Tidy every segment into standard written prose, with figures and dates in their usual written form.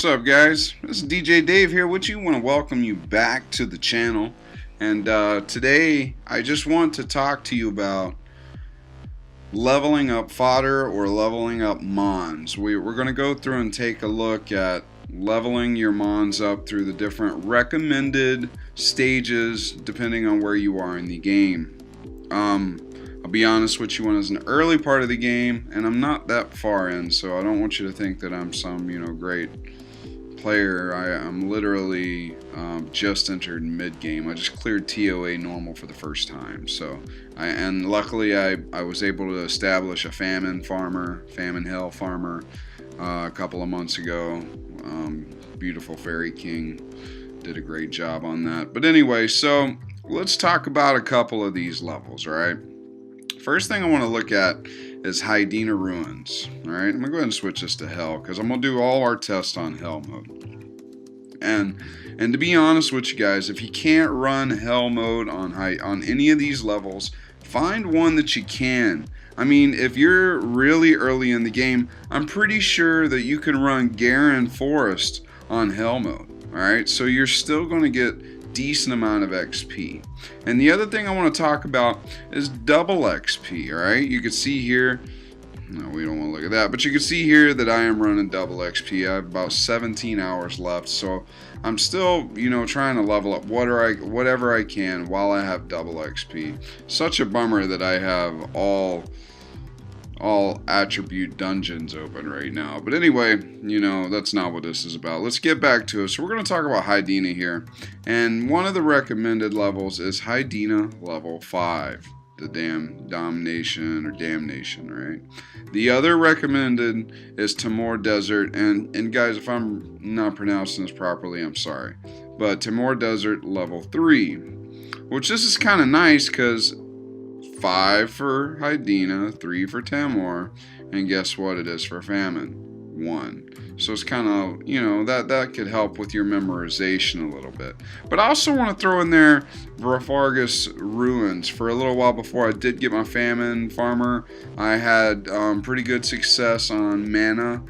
up, guys? This is DJ Dave here with you. I want to welcome you back to the channel. And today I just want to talk to you about leveling up fodder or leveling up mons. We're going to go through and take a look at leveling your mons up through the different recommended stages depending on where you are in the game. I'll be honest with you, when it's an early part of the game, and I'm not that far in, so I don't want you to think that I'm some, great player. I'm literally just entered mid-game. I just cleared TOA normal for the first time, so and luckily I was able to establish a Faimon Hill farmer a couple of months ago. Beautiful Fairy King did a great job on that. But anyway, so let's talk about a couple of these levels, all right? First thing I want to look at is Hydeni Ruins. Alright, I'm going to go ahead and switch this to Hell because I'm going to do all our tests on Hell mode. And to be honest with you guys, if you can't run Hell mode on any of these levels, find one that you can. I mean, if you're really early in the game, I'm pretty sure that you can run Garen Forest on Hell mode. Alright, so you're still going to get decent amount of XP. And the other thing I want to talk about is double XP. All right, you can see here, no, we don't want to look at that, but you can see here that I am running double XP. I have about 17 hours left, so I'm still, trying to level up whatever I can while I have double XP. Such a bummer that I have all attribute dungeons open right now. But anyway, that's not what this is about. Let's get back to it. So we're going to talk about Hygena here. And one of the recommended levels is Hygena level 5. The damnation, right? The other recommended is Tamor Desert. And guys, if I'm not pronouncing this properly, I'm sorry. But Tamor Desert level 3. Which this is kind of nice because 5 for Hygena, 3 for Tamor, and guess what it is for Faimon? 1. So it's kind of, that could help with your memorization a little bit. But I also want to throw in there Vrofagus Ruins. For a little while before I did get my Faimon farmer, I had pretty good success on mana,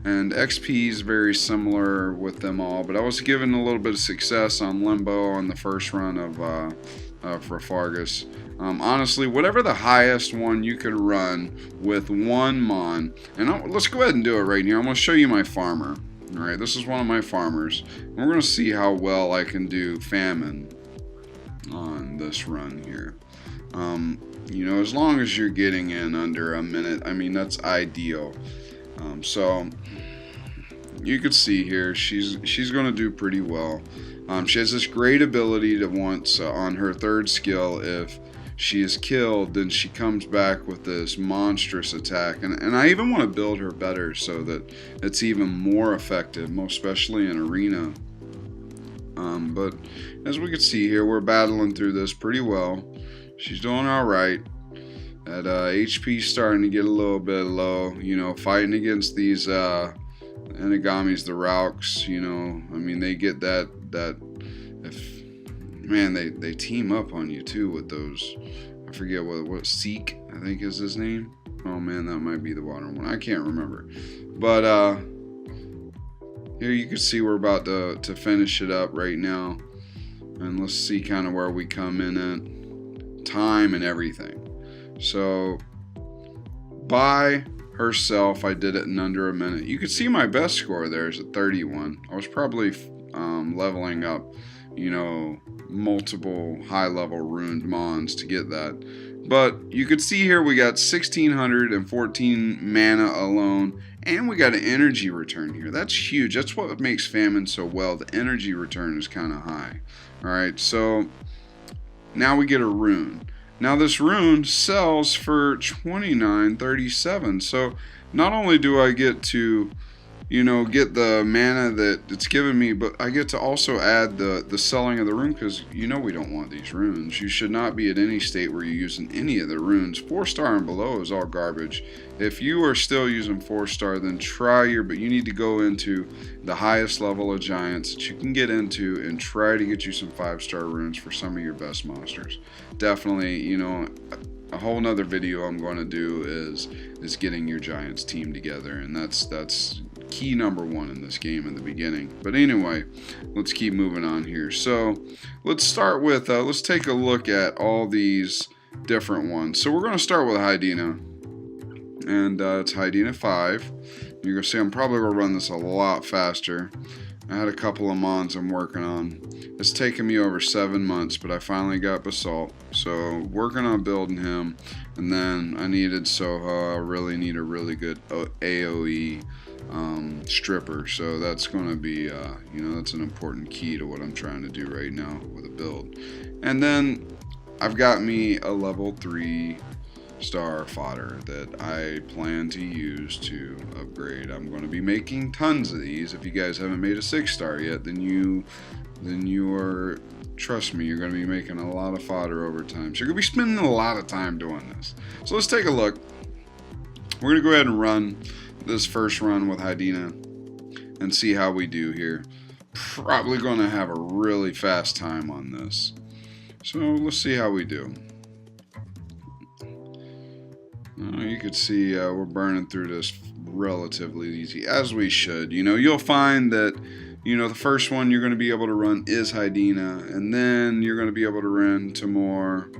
and XP is very similar with them all, but I was given a little bit of success on Limbo on the first run of Vrofagus. Honestly, whatever the highest one you could run with one mon, and let's go ahead and do it right here. I'm going to show you my farmer. All right, this is one of my farmers, and we're going to see how well I can do Faimon on this run here. As long as you're getting in under a minute, I mean, that's ideal. So you can see here she's going to do pretty well. She has this great ability to once on her third skill, if she is killed, then she comes back with this monstrous attack, and I even want to build her better so that it's even more effective, most especially in arena. But as we can see here, we're battling through this pretty well. She's doing all right. That HP starting to get a little bit low, fighting against these Enigamis, the Rauks, I mean, they get that man, they team up on you too with those, I forget what Seek, I think is his name. Oh man, that might be the water one, I can't remember. But here you can see we're about to finish it up right now, and let's see kind of where we come in at time and everything. So by herself, I did it in under a minute. You can see my best score there is at 31. I was probably leveling up, multiple high-level ruined mons to get that. But you can see here we got 1614 mana alone, and we got an energy return here. That's huge. That's what makes Faimon so well. The energy return is kind of high. All right, so now we get a rune. Now this rune sells for 29.37. So not only do I get to, get the mana that it's given me, but I get to also add the selling of the rune, because we don't want these runes. You should not be at any state where you're using any of the runes. 4-star and below is all garbage. If you are still using 4-star, then but you need to go into the highest level of giants that you can get into and try to get you some 5-star runes for some of your best monsters. Definitely, a whole nother video I'm going to do is getting your giants team together, and that's key number one in this game in the beginning. But anyway, let's keep moving on here. So let's start with, let's take a look at all these different ones. So we're going to start with Hygena, and it's Hydeni 5. You're going to see I'm probably going to run this a lot faster. I had a couple of mods I'm working on. It's taken me over 7 months, but I finally got Basalt. So working on building him, and then I needed Soha. I really need a really good AoE stripper. So that's going to be, you know, that's an important key to what I'm trying to do right now with a build. And then I've got me a level 3 star fodder that I plan to use to upgrade. I'm going to be making tons of these. If you guys haven't made a 6-star yet, then you are, trust me, you're going to be making a lot of fodder over time. So you're going to be spending a lot of time doing this. So let's take a look. We're going to go ahead and run this first run with Hygena and see how we do here. Probably going to have a really fast time on this. So let's see how we do. You can see we're burning through this relatively easy, as we should. You know, you'll find that, you know, the first one you're going to be able to run is Hygena, and then you're going to be able to run Tamor,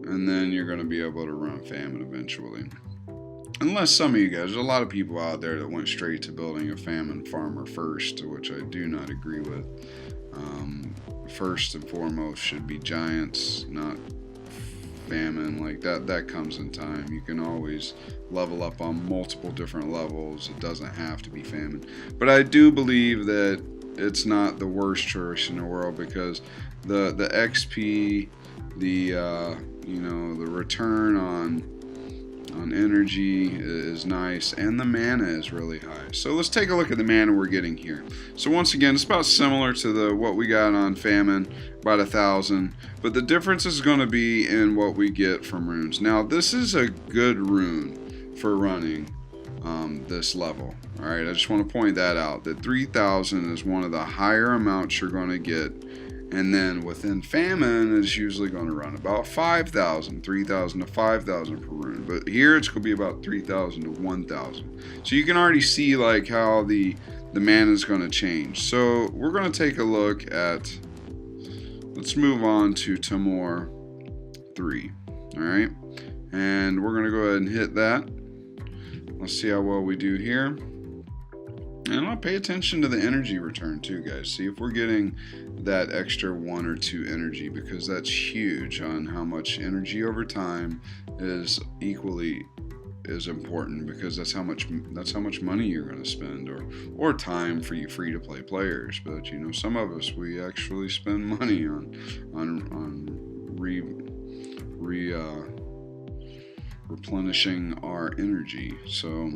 and then you're going to be able to run Faimon eventually. Unless some of you guys, there's a lot of people out there that went straight to building a Faimon farmer first, which I do not agree with. First and foremost should be giants, not Faimon. Like that comes in time. You can always level up on multiple different levels. It doesn't have to be Faimon. But I do believe that it's not the worst choice in the world, because the XP, you know, the return on energy is nice, and the mana is really high. So let's take a look at the mana we're getting here. So once again, it's about similar to what we got on Faimon, about 1,000, but the difference is going to be in what we get from runes. Now this is a good rune for running this level. Alright, I just want to point that out, that 3,000 is one of the higher amounts you're going to get. And then within Faimon, it's usually going to run about 5,000, 3,000 to 5,000 per rune. But here it's going to be about 3,000 to 1,000. So you can already see like how the mana is going to change. So we're going to take a look at, let's move on to Tamor 3. All right, and we're going to go ahead and hit that. Let's see how well we do here. And I'll pay attention to the energy return too, guys. See if we're getting that extra 1 or 2 energy, because that's huge on how much energy over time is equally as important, because that's how much money you're going to spend, or time for you free to play players. But you know, some of us, we actually spend money on replenishing our energy. So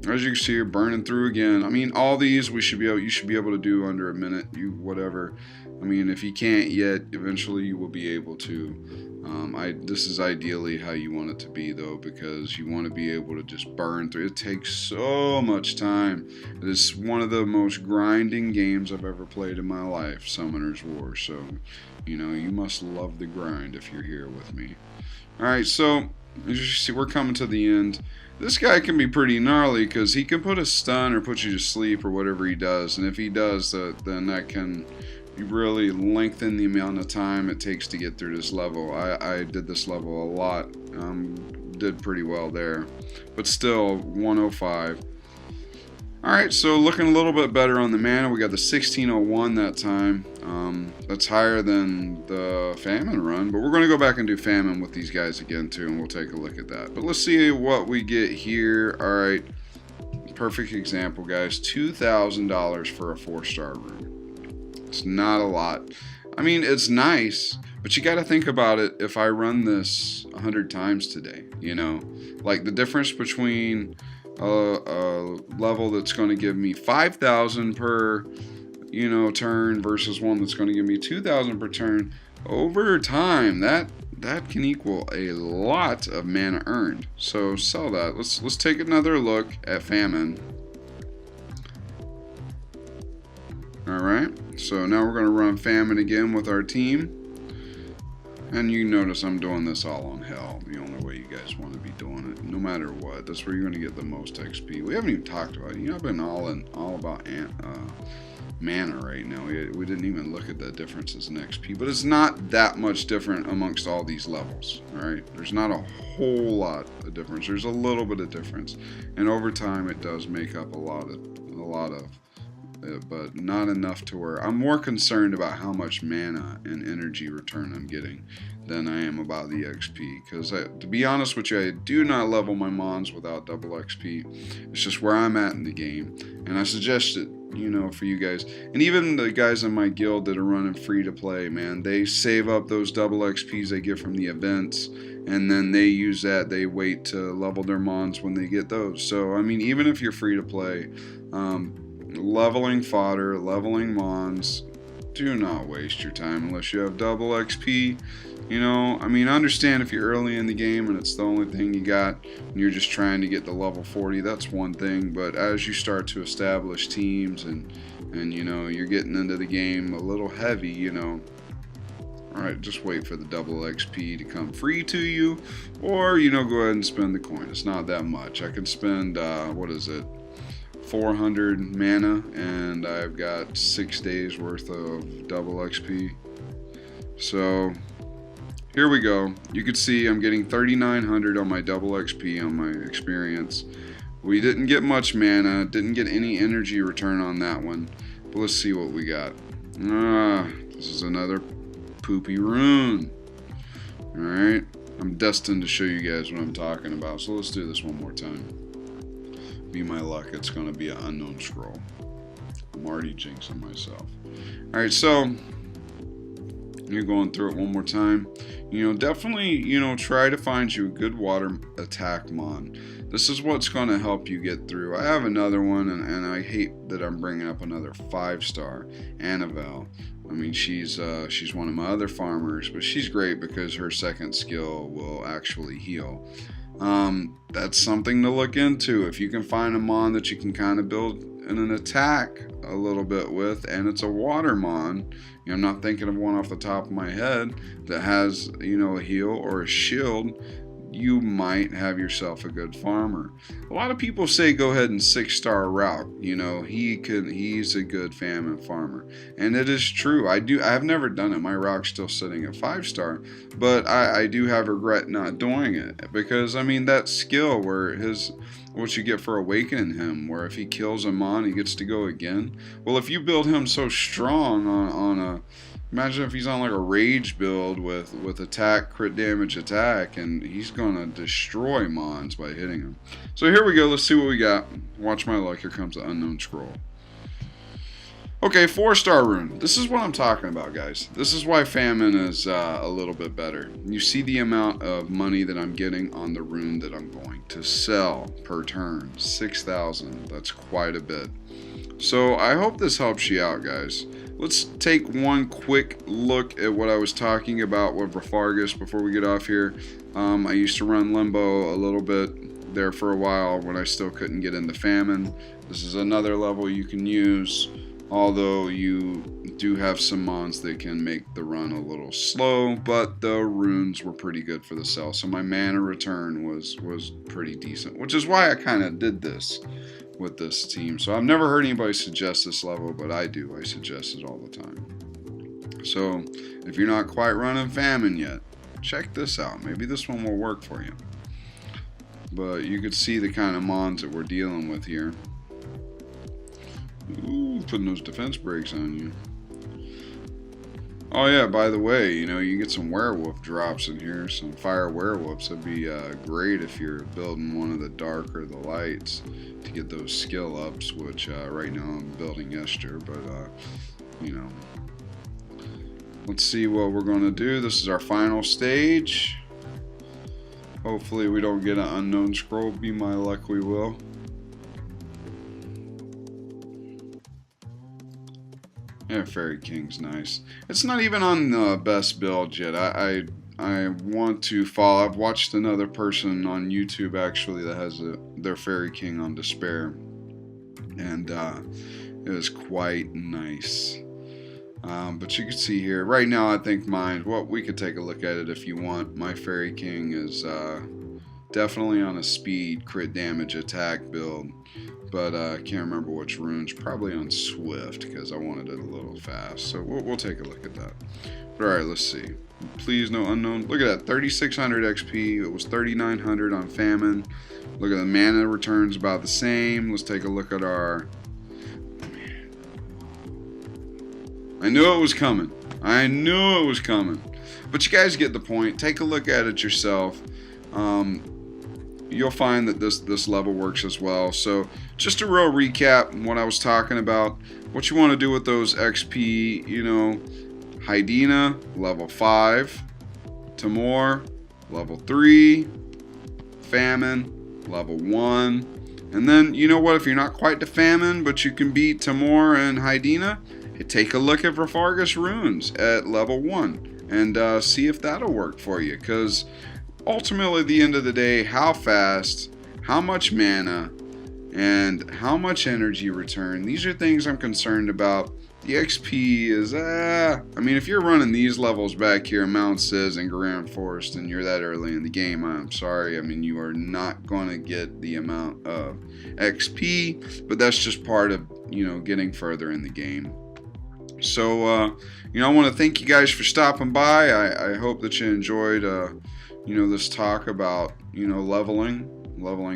as you can see, you're burning through again. I mean, all these you should be able to do under a minute. Whatever. I mean, if you can't yet, eventually you will be able to. This is ideally how you want it to be, though, because you want to be able to just burn through. It takes so much time. It is one of the most grinding games I've ever played in my life, Summoner's War. So, you know, you must love the grind if you're here with me. All right, so as you see, we're coming to the end. This guy can be pretty gnarly because he can put a stun or put you to sleep or whatever he does. And if he does that, then that can really lengthen the amount of time it takes to get through this level. I did this level a lot. Did pretty well there. But still, 105. Alright, so looking a little bit better on the mana. We got the 1601 that time. That's higher than the Faimon run, but we're going to go back and do Faimon with these guys again too, and we'll take a look at that. But let's see what we get here. Alright, perfect example, guys. $2,000 for a 4-star rune. It's not a lot. I mean, it's nice, but you got to think about it. If I run this 100 times today, you know, like the difference between a level that's going to give me 5,000 per, you know, turn versus one that's going to give me 2,000 per turn, over time that can equal a lot of mana earned. So sell that. Let's take another look at Faimon. All right, so now we're going to run Faimon again with our team. And you notice I'm doing this all on hell, the only way you guys want to be doing it, no matter what. That's where you're going to get the most XP. We haven't even talked about it. You know, I've been all about mana right now. We didn't even look at the differences in XP, but it's not that much different amongst all these levels. All right, there's not a whole lot of difference. There's a little bit of difference, and over time it does make up a lot of it, but not enough to where I'm more concerned about how much mana and energy return I'm getting than I am about the XP. Because to be honest with you, I do not level my mons without double XP. It's just where I'm at in the game, and I suggest it, you know, for you guys. And even the guys in my guild that are running free to play, man, they save up those double XPs they get from the events, and then they use that. They wait to level their mons when they get those. So I mean, even if you're free to play, leveling fodder, leveling mons, do not waste your time unless you have double XP. You know, I mean, I understand if you're early in the game and it's the only thing you got and you're just trying to get to level 40, that's one thing. But as you start to establish teams and you know, you're getting into the game a little heavy, you know, alright, just wait for the double XP to come free to you, or, you know, go ahead and spend the coin. It's not that much. I can spend, what is it, 400 mana, and I've got 6 days worth of double XP. So here we go. You can see I'm getting 3,900 on my double XP on my experience. We didn't get much mana, didn't get any energy return on that one, but let's see what we got. This is another poopy rune. Alright, I'm destined to show you guys what I'm talking about, so let's do this one more time. Be my luck, it's going to be an unknown scroll. I'm already jinxing myself. Alright, so you're going through it one more time. You know, definitely, you know, try to find you a good water attack mon. This is what's going to help you get through. I have another one, and I hate that I'm bringing up another 5-star, Annabelle. I mean, she's one of my other farmers, but she's great because her second skill will actually heal. That's something to look into. If you can find a mon that you can kind of build in an attack a little bit with, and it's a water mon, you know, I'm not thinking of one off the top of my head that has, you know, a heal or a shield, you might have yourself a good farmer. A lot of people say go ahead and 6-star route. You know, he's a good famine farmer, and it is true. I've never done it. My rock's still sitting at 5-star, but I do have regret not doing it, because I mean, that skill where what you get for awakening him, where if he kills a mon, he gets to go again. Well, if you build him so strong on a, imagine if he's on like a rage build with attack, crit damage attack, and he's gonna destroy mons by hitting him. So here we go, let's see what we got. Watch my luck, here comes the unknown scroll. Okay, 4-star rune. This is what I'm talking about, guys. This is why famine is a little bit better. You see the amount of money that I'm getting on the rune that I'm going to sell per turn. 6,000, that's quite a bit. So I hope this helps you out, guys. Let's take one quick look at what I was talking about with Vrofagus before we get off here. I used to run Limbo a little bit there for a while when I still couldn't get into famine. This is another level you can use, although you do have some mons that can make the run a little slow, but the runes were pretty good for the sell, so my mana return was pretty decent, which is why I kind of did this with this team. So I've never heard anybody suggest this level, but I do. I suggest it all the time. So if you're not quite running famine yet, check this out. Maybe this one will work for you. But you could see the kind of mons that we're dealing with here. Ooh, putting those defense breaks on you. Oh yeah, by the way, you know, you get some werewolf drops in here, some fire werewolves. That'd be great if you're building one of the dark or the lights to get those skill ups, which right now I'm building Esther, but you know, let's see what we're going to do. This is our final stage. Hopefully we don't get an unknown scroll. Be my luck, we will. Yeah, Fairy King's nice. It's not even on the best build yet. I want to follow. I've watched another person on YouTube actually that has their Fairy King on Despair, and it was quite nice. But you can see here, right now I think mine, well, we could take a look at it if you want. My Fairy King is definitely on a speed crit damage attack build, but I can't remember which runes, probably on Swift because I wanted it a little fast. So we'll take a look at that. But alright, let's see. Please no unknown. Look at that, 3600 XP. It was 3900 on Famine. Look at the mana returns about the same. Let's take a look at our... I knew it was coming. I knew it was coming. But you guys get the point. Take a look at it yourself. You'll find that this level works as well. So just a real recap what I was talking about. What you want to do with those XP, you know, Hygena, level 5. Tamor, level 3. Famine, level 1. And then, you know what, if you're not quite to Famine, but you can beat Tamor and Hygena, take a look at Vrofagus Ruins at level 1 and see if that'll work for you. Because ultimately, at the end of the day, how fast, how much mana, and how much energy return, these are things I'm concerned about. The XP is, I mean, if you're running these levels back here in Mount Sis and Grand Forest and you're that early in the game, I'm sorry. I mean, you are not going to get the amount of XP, but that's just part of, you know, getting further in the game. So, you know, I want to thank you guys for stopping by. I hope that you enjoyed, you know, this talk about, you know, leveling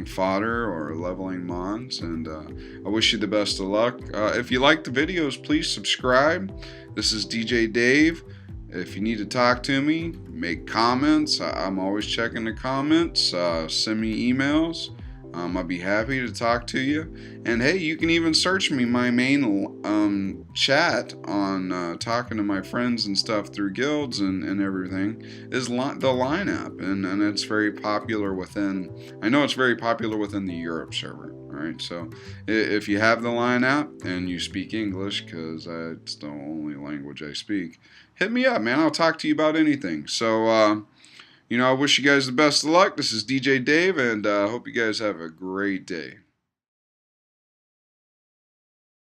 fodder or leveling mons, and I wish you the best of luck. If you like the videos, please subscribe. This is DJ Dave. If you need to talk to me, make comments. I'm always checking the comments. Send me emails. I'd be happy to talk to you. And hey, you can even search me. My main chat on talking to my friends and stuff through guilds and everything is the Line app, and it's very popular within. I know it's very popular within the Europe server. All right, so if you have the Line app and you speak English, because it's the only language I speak, hit me up, man. I'll talk to you about anything. So. You know, I wish you guys the best of luck. This is DJ Dave, and I hope you guys have a great day.